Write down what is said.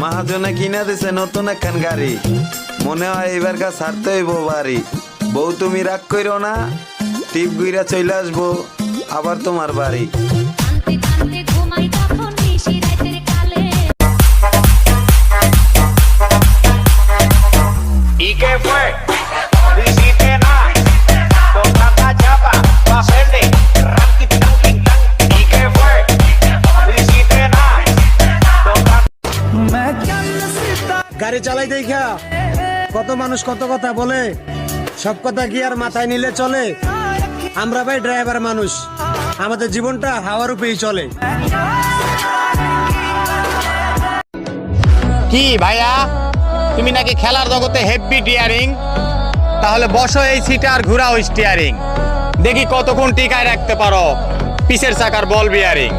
মহাজনে কিনা দিছে নতুন একখান গাড়ি, মনে হয় এবার কা ছাড়তে হইব বাড়ি। বউ তুমি রাগ কইরো না, টিপ গুইরা চলে আসবো আবার তোমার বাড়ি। ¿Y qué fue? No hiciste nada. Con tanta chapa, pa' hacerle ranky tanky tan. ¿Y qué fue? No hiciste nada. Con গাড়ি চালাই দেখা কত মানুষ কত কথা বলে, সব কথা কি আর মাথায় নিলে চলে? আমরা ভাই ড্রাইভার মানুষ, আমাদের জীবনটা হাওয়ার উপরেই চলে। কি ভাইয়া, তুমি নাকি খেলার জগতে হেভি ডিয়ারিং? তাহলে বসো এই সিটে আর ঘুরাও স্টিয়ারিং, দেখি কতক্ষণ টিকায় রাখতে পারো পিছের চাকার বল বিয়ারিং।